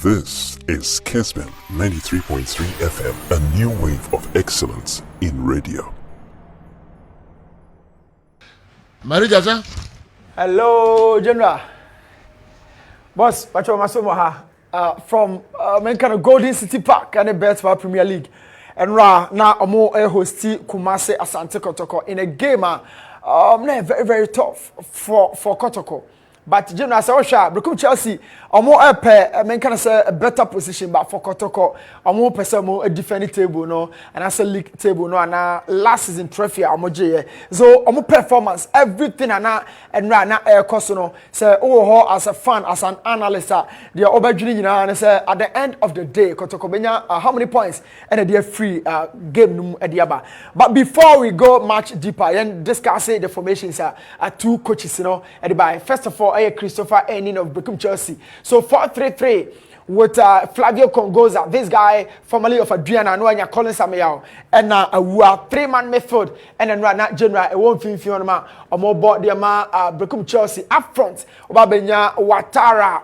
This is Kessben 93.3 FM, a new wave of excellence in radio. Marijaja. Hello, General. Boss, Pacho Masomoha from Menkano Golden City Park and the Betfair Premier League. And now Omo hosti Kumase Asante Kotoko in a game very, very tough for Kotoko. But General Sawasha, BEREKUM Chelsea, Omo Menkano say a better position, but for Kotoko, Omo Pesamo a defending table, no, and as a league table, no, and last season trophy, Omo J. So Omo performance, everything, and now air costono, say, oh, as a fan, as an analyst, they are over and say at the end of the day, Kotoko Benya, how many points, and they are free game at the But before we go much deeper and discuss the formations, two coaches, you know, at the by. First of all, Christopher Enin of BEREKUM Chelsea. So 4-3-3 with Flavio Congoza, this guy formerly of Adriana, and Colin Samuel, and we are three-man midfield, and then right now General a one fin fiona or more board the BEREKUM Chelsea up front. Obabenya Watara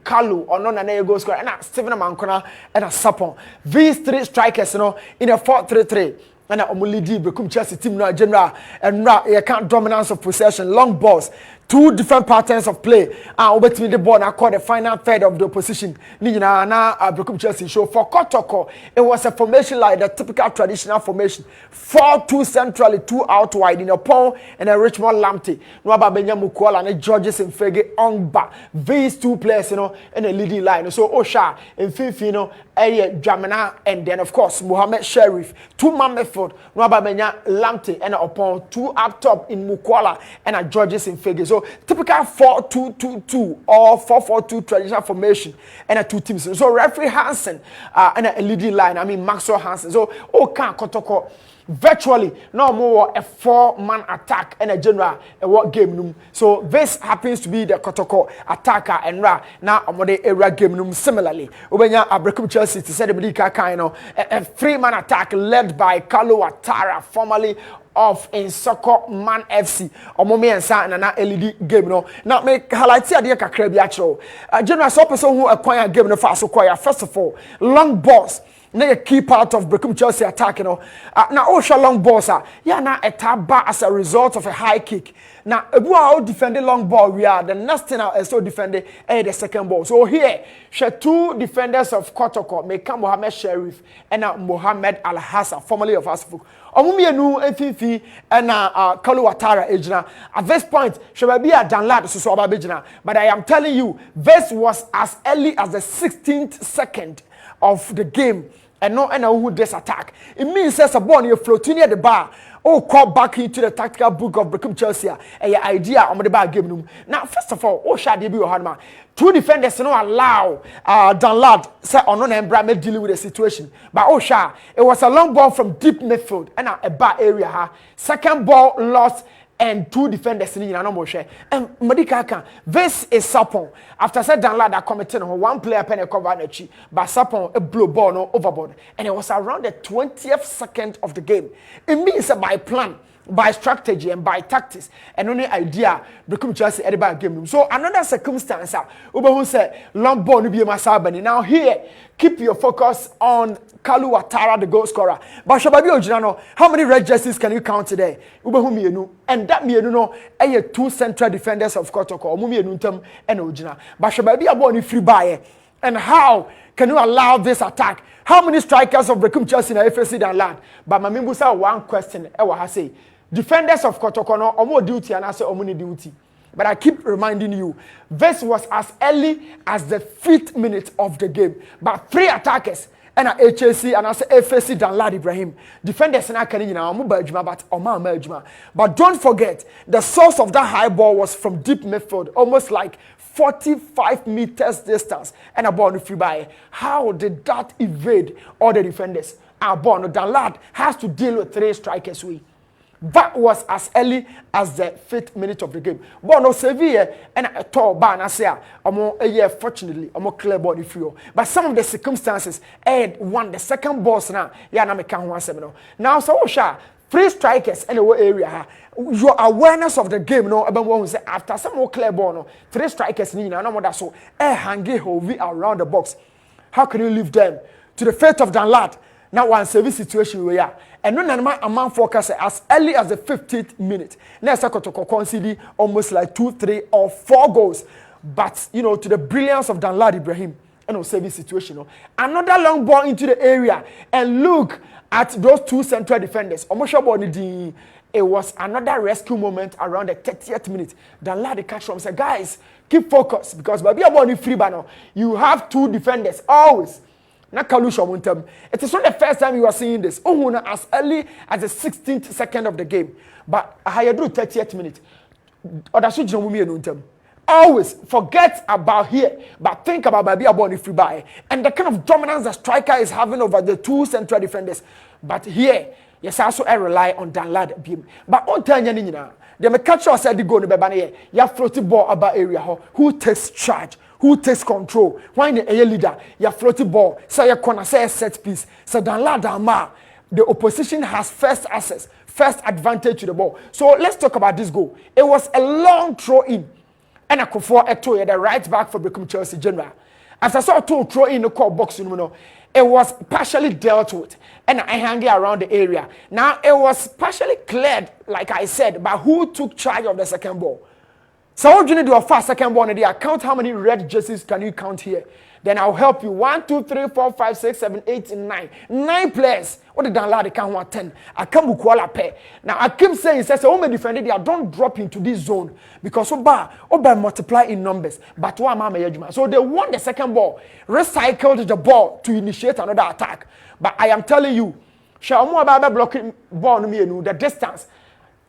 Kalu or non an goal scorer, and Stephen Mankona and a Sapon. These three strikers, you know, in a 4-3-3. And Omulidi BEREKUM Chelsea team now General and you can't dominance of possession, long balls, two different patterns of play. Over to the ball, I call the final third of the opposition. Now BEREKUM Chelsea show for Kotoko. It was a formation like the typical traditional formation: 4-2 centrally, 2 out wide in a Paul and a Richmond Lamptey. Nwaba Benyamukwala and Georges and Fege Ongba. These two players, you know, in a leading line. So Osha and Fifino, Jamina, and then of course Mohamed Sheriff, two-man midfield. Nwaba Benya Lamptey and upon two up top in Mukwala and a Georges in Fege. So typical 4-2-2-2 or 4-4-2 traditional formation and a two teams. So referee Hansen and a leading line. I mean Maxwell Hansen. So Kotoko virtually no more a 4-man attack and a general a what game num. So this happens to be the Kotoko attacker and now Omode era game num similarly. Ubenya BEREKUM Chelsea to say the Bidika Kaino a 3-man attack led by Kalu Watara, formerly of in Soccer Man FC or Momi and San and an LED game. No, now make highlights idea kakrebi actual. General so person who acquire game no fast acquire first of all long balls. Na a key part of BEREKUM Chelsea attack, you know. Now Osha long balls now a tap bar as a result of a high kick. Now if we are defending long ball, we are the next thing is so defending the second ball. So here, two defenders of Kotoko, Meka Mohamed Sheriff and Mohamed Al Hassan, formerly of Asfuk. Omumienu Efifi and Kalu Watara ejina. At this point, be a download so ababejina. But I am telling you, this was as early as the 16th second of the game. And no who this attack. It means there's a ball you floating near the bar. Call back into the tactical book of BEREKUM Chelsea. And your idea on the bar game. Now, first of all, shall debut Hanma. Two defenders no allow Danlad say on and dealing with the situation. But it was a long ball from deep midfield and a bar area. Second ball lost. And two defenders in no share. And Madika this is Sapon. After said Danlad that committed on one player penny cover but Sapon a blue ball no overboard. And it was around the 20th second of the game. It means by plan, by strategy and by tactics and only idea BEREKUM Chelsea at the game. So another circumstance who said long ball no be masabani. Now here keep your focus on Kalu Watara, the goal scorer. But Shababi Ojinano, how many red jerseys can you count today? And that no two central defenders of Kotoko, Mumienuntum and Ojina. But Shababi Aboni free buy. And how can you allow this attack? How many strikers of BEREKUM Chelsea in FSC than land? But Mamimbusa one question, I say. Defenders of Kotoko no omo duty and I say omuni duty. But I keep reminding you, this was as early as the 5th minute of the game. But 3 attackers and HAC and I say FSC Danlad Ibrahim. Defenders and I can but don't forget, the source of that high ball was from deep midfield, almost like 45 meters distance, and a ball no free by. How did that evade all the defenders? Our ball no Danlad has to deal with 3 strikers. That was as early as the 5th minute of the game. But no Sevilla and a tall bar and say, fortunately, clear body free. But some of the circumstances, one the second boss now, na me can one seven. Now so Free strikers in the area. Your awareness of the game, no, about what we say after some more clear ball, no, 3 strikers, no more that so hanging heavy around the box. How can you leave them to the fate of Danlad? Now one service situation we are. And no amount forecast as early as the 15th minute. Next KOTOKO conceded almost like 2, 3, or 4 goals. But you know, to the brilliance of Danlad Ibrahim, and no service situation. No. Another long ball into the area. And look at those 2 central defenders. It was another rescue moment around the 30th minute. Danlad catch from said, guys, keep focus because baby about free banner. You have 2 defenders always. It is not the first time you are seeing this. As early as the 16th second of the game. But I do 30th minute. Always forget about here, but think about Babi Aboni free by and the kind of dominance the striker is having over the 2 central defenders. But here, yes, also I rely on Danlad beam. But on Tanya, the McCatcher said the goal in Babani, you floating ball about area who takes charge. Who takes control? Why the air leader? You floating ball. Say you corner, say a set piece. So Danlad the opposition has first access, first advantage to the ball. So let's talk about this goal. It was a long throw in, and I could for Eto, the right back for BEREKUM Chelsea General. After I saw 2 throw in the core box, it was partially dealt with, and I hang around the area. Now it was partially cleared, like I said, by who took charge of the second ball. So what you need to do a fast second ball in the count how many red jerseys can you count here? Then I'll help you. 1, 2, 3, 4, 5, 6, 7, 8, 9. 9 players. What did Danlad count 1 10? I can't bukwala pair. Now I keep saying, says, oh my defender, they don't drop into this zone because Oba multiply in numbers. But one mama so they won the second ball, recycled the ball to initiate another attack. But I am telling you, Shaomo Baba blocking ball no me the distance.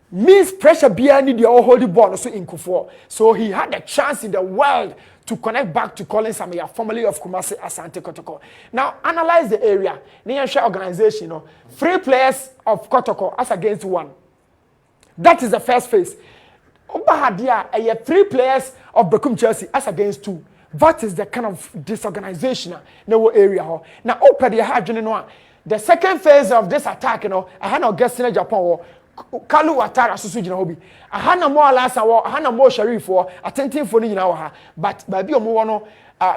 Means pressure behind the hold the ball also in Kufuor. So he had a chance in the world to connect back to Colin Samia, formerly of Kumasi Asante KOTOKO. Now analyze the area. Niyansha organization, 3 players of KOTOKO as against 1. That is the first phase. Obahadia, 3 players of BEREKUM Chelsea as against 2. That is the kind of disorganization no area. Now open the second phase of this attack, I had no guest in Japan. Kalu Watara susu jina hobi. Ahana mo alasa wo, ahana mo Sharif wo, attentive for ni jina wa. But baby omo no,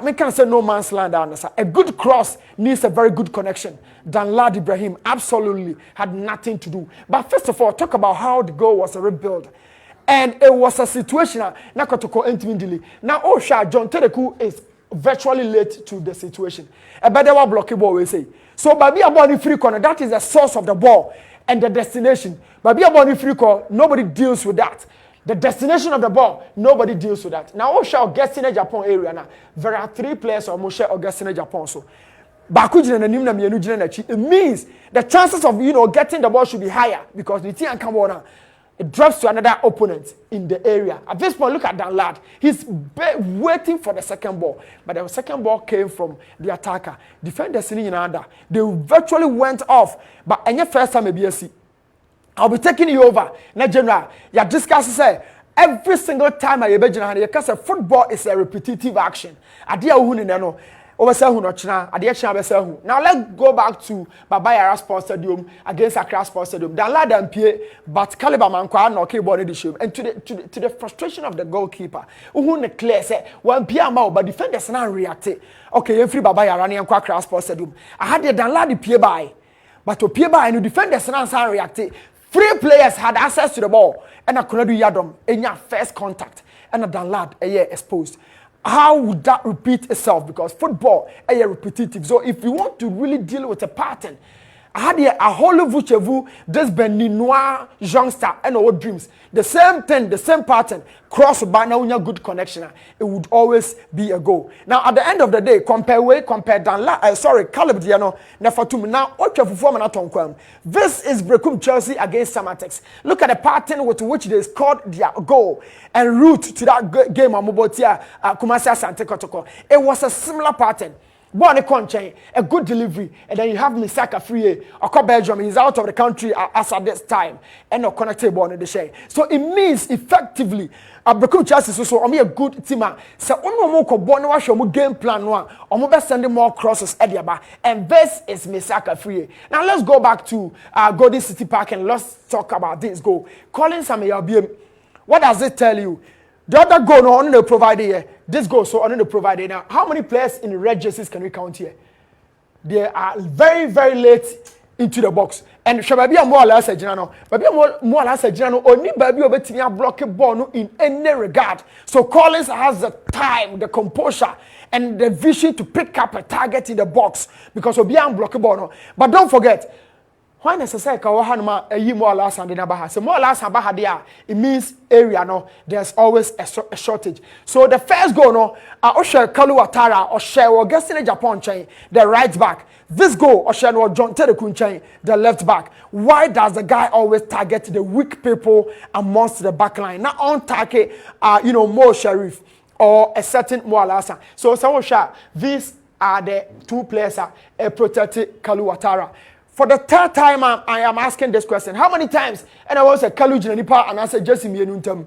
me can say no man's land answer. A good cross needs a very good connection. Danlad Ibrahim absolutely had nothing to do. But first of all, talk about how the goal was a rebuild. And it was a situation na KOTOKO intimately. Now John Tereku is virtually late to the situation. A better one blocky ball we say. So baby about the free corner, that is the source of the ball. And the destination. But be about the free call, nobody deals with that. The destination of the ball, nobody deals with that. Now, Osha Augustine Japan area now. There are 3 players of Moshe Augustine Japan. So, it means the chances of getting the ball should be higher because the team come on. It drops to another opponent in the area. At this point, look at Danlad. He's waiting for the second ball. But the second ball came from the attacker. Defenders in another. They virtually went off. But any first time maybe see. I'll be taking you over. Now, General, you discuss say every single time I because football is a repetitive action. Now let's go back to Baba Yara Sports Stadium against Accra Sports Stadium. Danlad and Pierre, but Caliber Mankwa no keyboard the show. And to the frustration of the goalkeeper, who clear say one Pierre Mao, but defenders now reacted. Okay, free Baba Yara and Accra Sports Stadium. I had the Danlad Pierre by, but to Pierre by and the defenders now reacted. 3 players had access to the ball, and I couldn't do Yadom in your first contact, and a Danlad exposed. How would that repeat itself? Because football is repetitive. So if you want to really deal with a pattern, I had a whole vuchevu, this Beninois youngster and our dreams. The same thing, the same pattern, cross by now in a good connection. It would always be a goal. Now at the end of the day, compare Caleb Diano, Nefatum. Now what you perform at Tonquam. This is BEREKUM Chelsea against Samatex. Look at the pattern with which they scored their goal and route to that game Amubotia Kumasi Asante KOTOKO. It was a similar pattern. Ball ne conchain, a good delivery, and then you have Misaka free. Or Belgium, he's out of the country as at this time, and no connected ball in the share. So it means effectively, BEREKUM Chelsea so a good team. So on more ball no show game plan one, or more sending more crosses at the bar, and this is Misaka free. Now let's go back to Golden City Park and let's talk about this goal. Calling some BM. What does it tell you? The other goal no only provided here. This goal so only provided. Now, how many players in the red jerseys can we count here? They are very, very late into the box. And Shababi and more or less a general. Baby more or less a general. Only baby over to block a ball in any regard. So Collins has the time, the composure, and the vision to pick up a target in the box because of beyond blockable. But don't forget. Why necessary kawahanuma a more last and never so more last and there it means area no there's always a shortage. So the first goal no Osher Kaluwatara or share or guessing in Japan chain the right back. This goal Osher no John Terekun chain the left back. Why does the guy always target the weak people amongst the back line? Not on target Mo Sharif or a certain Moalasa. So Osher, these are the two players protected Kaluwatara. For the third time, I am asking this question. How many times? And I was a Kalu Jinanipa and I said, Jesse Mienuntam.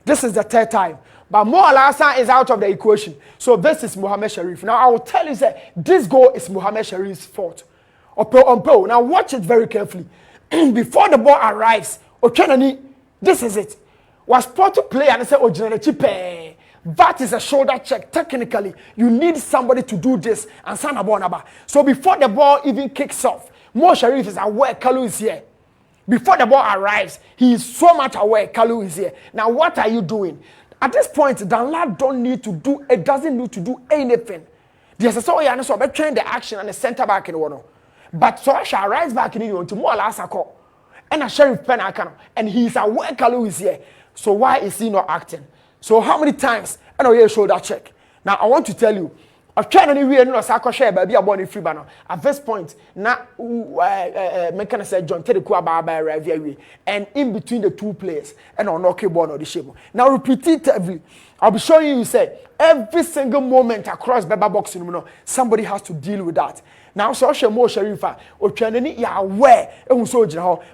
This is the third time. But Mo Alassa is out of the equation. So this is Mohamed Sharif. Now I will tell you that this goal is Mohamed Sharif's fault. Now watch it very carefully. Before the ball arrives, Ochenani, this is it. Was sport to play and I said, Ojinachipe. That is a shoulder check. Technically, you need somebody to do this and Sanabonaba. So before the ball even kicks off, Mo Sharif is aware Kalu is here. Before the ball arrives, he is so much aware Kalu is here. Now, what are you doing? At this point, Danlad doesn't need to do anything. There's a story and so I train the action and the center back in one. But so I shall rise back in you to more Lasako and a Sheriff Penakano, and he's aware Kalu is here. So why is he not acting? So how many times? I know you shoulder check. Now I want to tell you. I've tried anywhere no sako share baby abon free banner. At this point, now mechanic said John Tereku Ababa Ravi and in between the two players and on okay ball or the shape. Now repeatedly, I'll be showing you say every single moment across Baba boxing, somebody has to deal with that. Now so Mo Sharifa or Chanani ya aware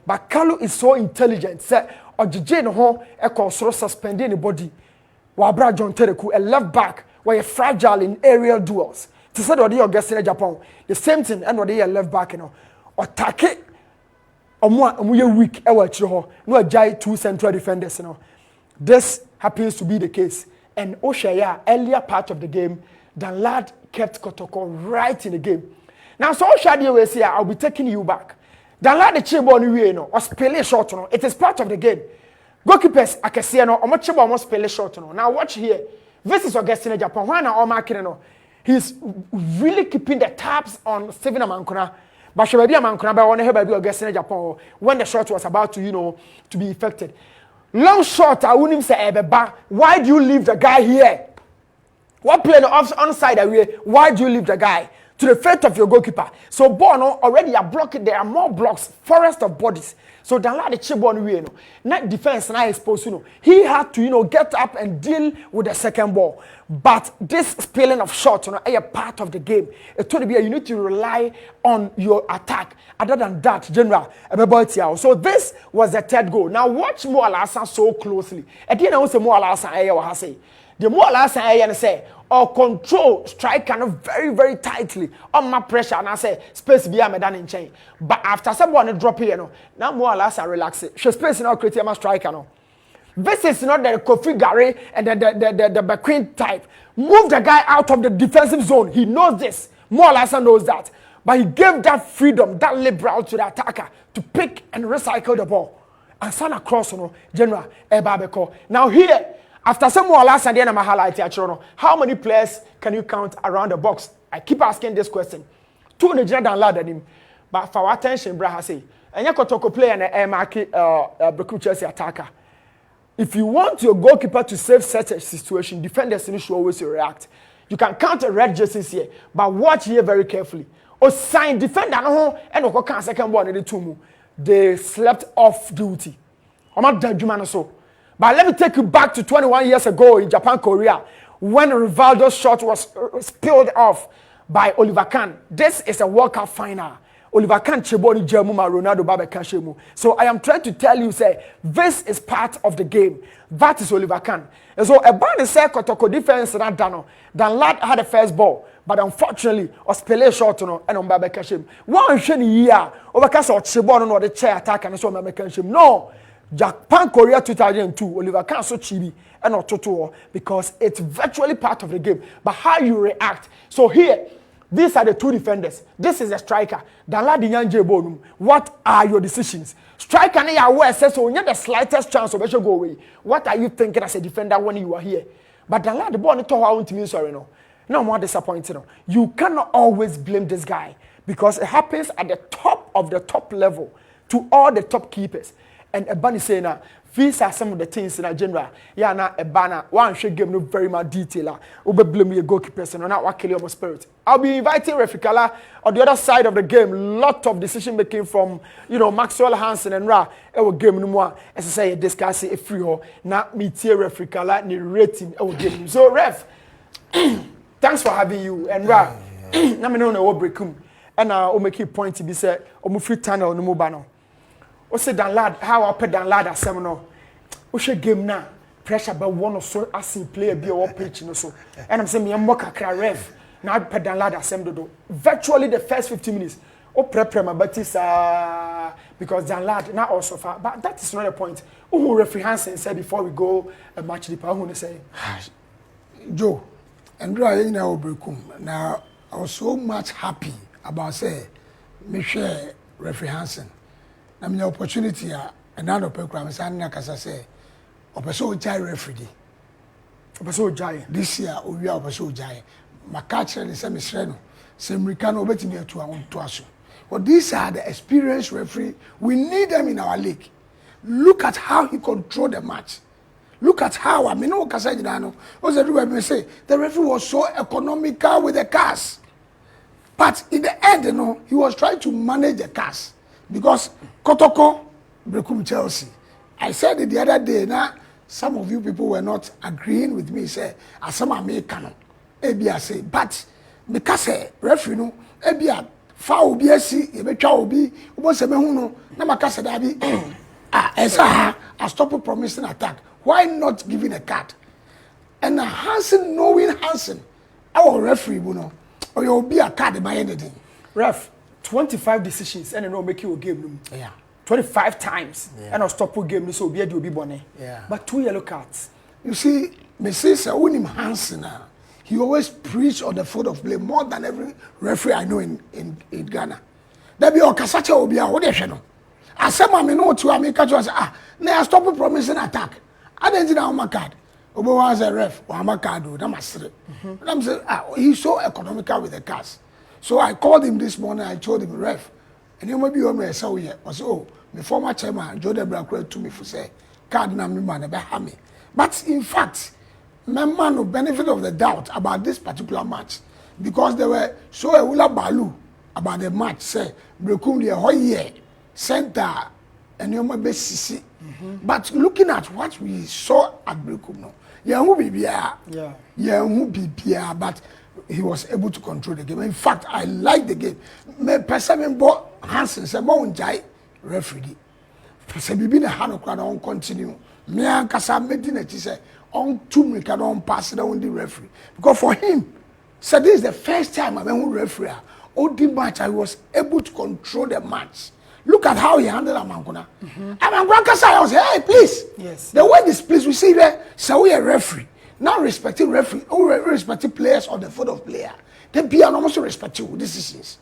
but Kalu is so intelligent, say or Jane ho a consort suspending the body. Wabra John Tereku, a left back. Where you're fragile in aerial duels. To say that you're guessing Japan, the same thing, and what they are left back, or take or more weak, no jai two central defenders, This happens to be the case. And Oshaya, earlier part of the game, Danlad kept KOTOKO right in the game. Now, so Oshadi will say, I'll be taking you back. Danlad the chibon, or spell short, it is part of the game. Goalkeepers, I can see, or much more spell short. Now, watch here. This is Augustine Japan. Why now Markino? He's really keeping the tabs on Steven Amankona. But Shababi Amankona by one baby Augustine Japan when the shot was about to to be effected. Long shot, I wouldn't say why do you leave the guy here? What play the onside away? Why do you leave the guy? To the fate of your goalkeeper. So Bono already are blocking. There are more blocks, forest of bodies. So Danlad the Chibon net defense and I exposed he had to get up and deal with the second ball. But this spilling of shots a part of the game. It told me you need to rely on your attack. Other than that, General so this was the third goal. Now watch Mo Alassa so closely. At the end I was Mo Alassa say. The Mo Alassa say or control strike kind of very, very tightly on my pressure and I say space be a medan in chain. But after someone drop here, now more or less I relax it. She space now create a striker. This is not the Kofi Gary and the McQueen type. Move the guy out of the defensive zone. He knows this. More or less knows that. But he gave that freedom, that liberal to the attacker to pick and recycle the ball. And send across, General Ebabeko. Now here, after some more last and then I'm highlighting how many players can you count around the box? I keep asking this question. Two Nigerian Danlad him, but for our attention, Braha say, and you KOTOKO play and a market BEREKUM Chelsea attacker. If you want your goalkeeper to save such a situation, defenders should always react. You can count the red jerseys here, but watch here very carefully. Or sign defender and Okokan second ball in the two. They slept off duty. I'm not dead, so. But let me take you back to 21 years ago in Japan, Korea, when Rivaldo's shot was spilled off by Oliver Kahn. This is a World Cup final. Oliver Kahn cheboni Jermuma Ronaldo Babeka Shemu. So I am trying to tell you, say, this is part of the game. That is Oliver Kahn. And so a ban is say Kotoko defense and Dano. Dan Lad had the first ball, but unfortunately, Ospele short no and on Babeka Shemu. One sheni year over Castle Chebon or the chair attack and so Babeka Shemu. No, Japan Korea 2002, Oliver Kahn so chibi and not Toto because it's virtually part of the game. But how you react. So here, these are the two defenders. This is a striker. Danladi Nyanje Bonum. What are your decisions? Striker na aware says so you have the slightest chance of go away. What are you thinking as a defender when you are here? But Danladi the ball to how to me sorry no. No more disappointed. No. You cannot always blame this guy because it happens at the top of the top level to all the top keepers. And Ebani saying now, these are some of the things in a general. Yeah, now Ebana, one should give no very much detail. Ube blame your goalkeepers and not what kill your spirit. I'll be inviting Ref Kala on the other side of the game. Lot of decision making from Maxwell Hansen and Ra. Our game no more. As I say, discuss it free ho. Now me tear Ref Kala ni rating our game. So Ref, thanks for having you and Ra. Now me know na BEREKUM and I'll make a point to be said. Omu free tunnel no more banner. O say Dan Lad, how I put Dan Lad as no. O she game na pressure by one or so as in player be or pitch no so. And I'm saying me am kakra ref. Now I put Dan Lad as do. Virtually the first 15 minutes. O prepare my batis because Dan Lad now also far. But that is not the point. Who referee Hansen said before we go a match deeper who say Joe and you know BEREKUM. Now I was so much happy about say me share referee Hansen. Na me opportunity and now program say na kasa say opeso jai referee opeso jai this year we are opeso jai makache ni say misre no say America no betimi atu awon to aso but these are the experienced referee we need them in our league. Look at how he controlled the match. Look at how I mean no kasa jina no o say do say the referee was so economical with the cars but in the end he was trying to manage the cars. Because KOTOKO, BEREKUM Chelsea. I said it the other day, now some of you people were not agreeing with me, say, as some American, I say, but because referee no, ebia foul BSC, ebecha obi, ubo sebe huno, na makase dabi, I stop promising attack. Why not giving a card? And Hansen, knowing Hansen, our referee, or you'll be a card by anything. Ref. 25 decisions and no make you a game. Yeah. 25 times and I'll stop a game so be a do be bonnet. Yeah. But 2 yellow cards. You see, Mrs. Unim Hansen, he always preach on the field of play more than every referee I know in Ghana. There be Okasacha Obia, what they know. I said, I know to America, now stop promising attack. I didn't know my card. Obo was a ref, or my card, I'm saying, he's so economical with the cars. So I called him this morning, I told him, Ref, and you may be on my so here. I said, oh, my former chairman, Joe Debra, to me for say, card na me man, me. But in fact, my man no benefit of the doubt about this particular match because they were so a wula balu about the match, say, BEREKUM the whole year, center, and you may be CC. But looking at what we saw at BEREKUM, no, but he was able to control the game. In fact, I like the game. Me person bought Hansen say mo unjai referee. Say bibi na hano kwa don continue. Me ankasa medi na ti say on two me can don pass down the referee. Because for him, so this is the first time I went referee. All the match I was able to control the match. Look at how he handled Amankuna. Amankuna I was hey please. Yes. The way this place we see there, so we a referee. Now respecting referee, or respecting players on the field of player. Then be also respecting decisions.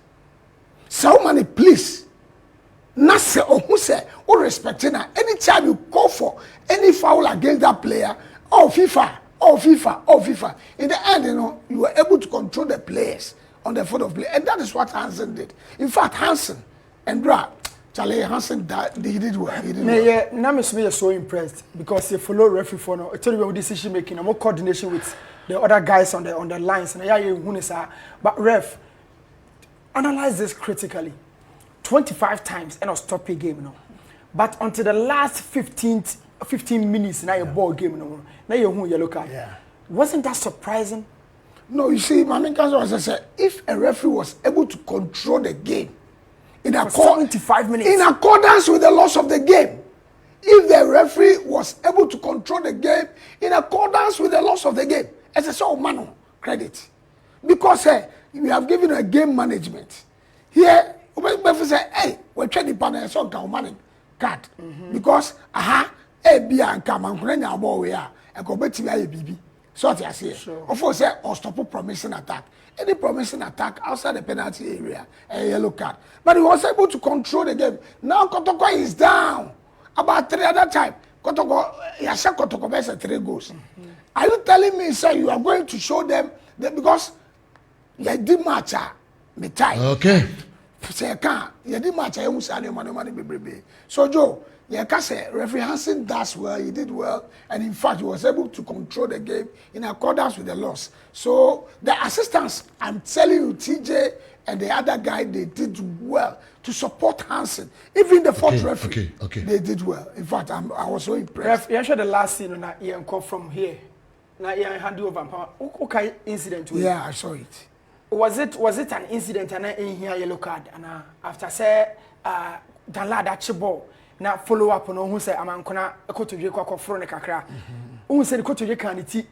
So many please. Not say or who say or respecting her. Anytime you call for any foul against that player, FIFA. In the end, you were able to control the players on the field of play. And that is what Hansen did. In fact, Hansen and Dra, Charlie Hansen, he did well. Yeah, now I'm so impressed because you follow referee for now. I tell you about decision making, more coordination with the other guys on the lines. And but ref, analyze this critically. 25 times and I'll stop a game but until the last 15 minutes now your ball game now you yellow card. Yeah. Wasn't that surprising? No, you see, my main concern was I said, if a referee was able to control the game in 75 minutes, in accordance with the laws of the game, if the referee was able to control the game in accordance with the laws of the game, as I saw, man, credit, because we have given a game management here. We say, hey, we're trying to so money card because be and come and bring our ball we are and go back to BB. So what I say, of course, or stop promising attack. Any promising attack outside the penalty area, a yellow card. But he was able to control the game. Now KOTOKO is down. About 3 other time, KOTOKO, KOTOKO makes 3 goals. Are you telling me, sir, you are going to show them that because you did match me time? Okay. Say can't. You did match. I almost had money, baby. So Joe. Yeah, Kessben, referee Hansen does well, he did well, and in fact, he was able to control the game in accordance with the laws. So, the assistants, I'm telling you, TJ and the other guy, they did well to support Hansen. Even the fourth referee, they did well. In fact, I was so impressed. You showed the last scene on Ian call from here. Now, Ian hand you over. Okay, incident. Yeah, I saw it. Was it an incident and in here yellow card? And after say, Danlad at ball. Na follow up on who say amankona ekotodwe kwakofro ne kakra who say ekotodwe kan ti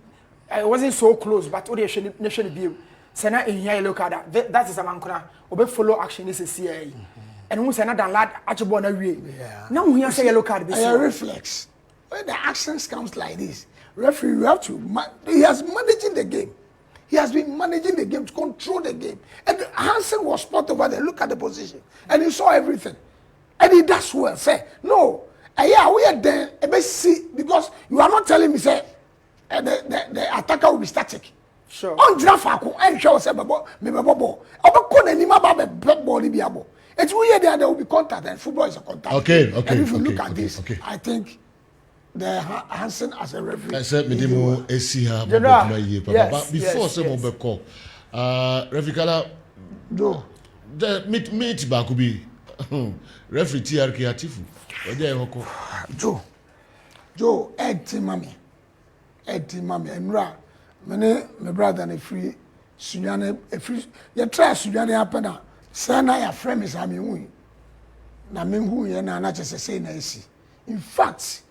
I wasn't so close but o de hwe ne biom say na ehia yellow card that is amankona obe follow action is CI and who say na dan lad achebo na wie na who here say yellow card be a reflex when the actions comes like this referee you have to he has managing the game. He has been managing the game to control the game and Hansen was spot over there look at the position and he saw everything. And he does well. Say, no, yeah, we are there. See, because you are not telling me, say, the attacker will be static. Sure. On Jafako, and show us a babo, maybe babo. Obakon and Nimaba, black body be able. It's weird there will be contact, and football is a contact. Okay. And if you look at this, I think the Hansen as a referee. I said, Medimo, Esia, but before some call, Ref Kala, the meet back could be. Referee TRK Atifu. Joe, Eddie Mammy, and Ra, my brother and a free Sunyane, a free, you try Sunyane happen. Sana, your friend is Ami. Namingu, and not just a saying, I see. In fact,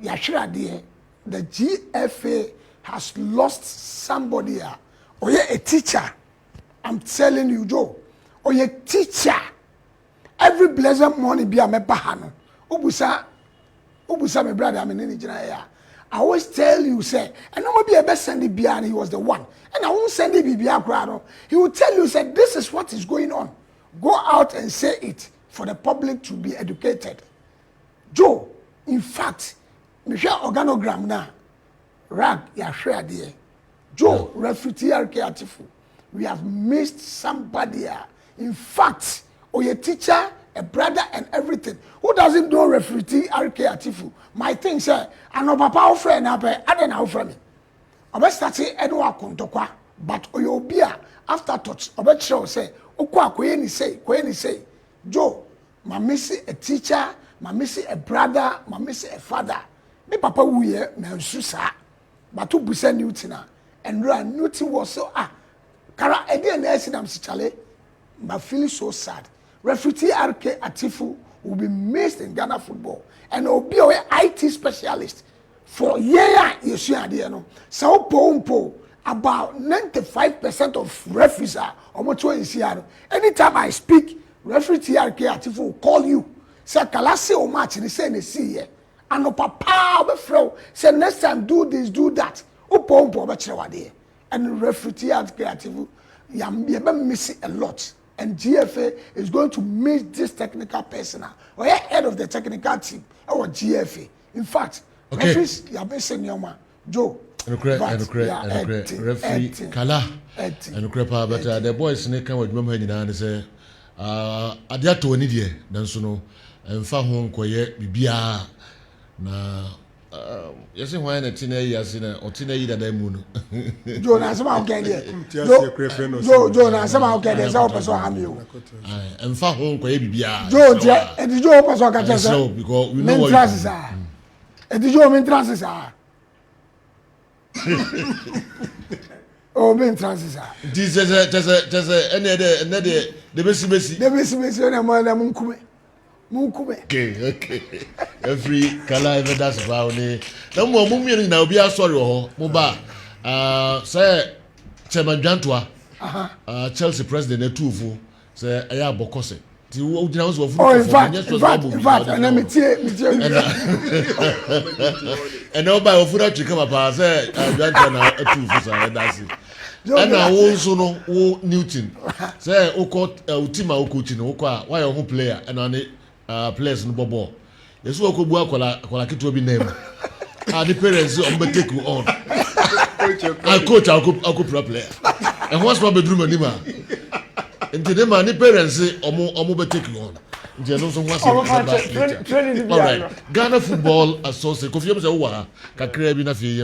Yashra dear, the GFA has lost somebody, or a teacher. I'm telling you, Joe, or a teacher. Every blessed morning be a me bahano. Ubusa my brother, I'm in Nigeria. I always tell you, say, and I'm be a best send it and he was the one. And I won't send it be a crowd. He will tell you, say, this is what is going on. Go out and say it for the public to be educated. Joe, in fact, me share organogram now. Rag, ya share there. Joe, refugee Atifu. We have missed somebody. In fact, or a teacher, a brother, and everything. Who doesn't know refugee RK Atifu? My thing, sir, I know papa friend, I don't know from me. I bet start say Edward Kontokwa, but Oyobia afterthoughts. I bet show say, Okwa kweni say, Joe, my missy a teacher, my missy a brother, my missy a father. Me papa wuye me susa, but to be send Newton and run Newton was so Kara again I'm chale, but feeling so sad. Refugee RK Atifu will be missed in Ghana football and will be an IT specialist for you see idea no. So pompo about 95% of referees are almost in anytime I speak, refugee RK Atifu will call you. Say Kalasi o match they say they see here. And no papa be flow. Say next time do this, do that. O pompo be chewade. And refugee RK Atifu you miss a lot. And GFA is going to miss this technical person or head of the technical team or GFA. In fact, referees, you are missing your man, Joe. Referee Kala. And but the boys in the can remember and say, I dare to an idiot, then so no, and found home quiet, Bibia. Na yes, why in a teenage in or teenage that they moon. Joe, somehow get it. Joe, somehow get it. And found home quiet, Bibia. Joe, and the Joe was on so because we know what trances are. And the Joe mean trances are. Oh, main transit. This is any the best. The best on a man, Munkume. Okay. Every Kala ever does about it. No more Mummy now be a sorry or Muba. Say, Chairman Jantua, Chelsea president, two fool, say, I have Bokose. Oh, in fact, and let me tell you. And nobody would to come up and say, Jantua, a two fool, and that's it. And I also know Newton. Say, Utima Okuchin, Oka, why a home player, and on it. Players no bobo. Yesu okogbu akola kitu bi name. The parents on be take you on. I coach aku pro player. And what's my bedroom anima? Nti dem ani parents omo be take you on. Nti no so what's training. All right. Ghana Football Association. Kofi am say wo ha kakra bi na fie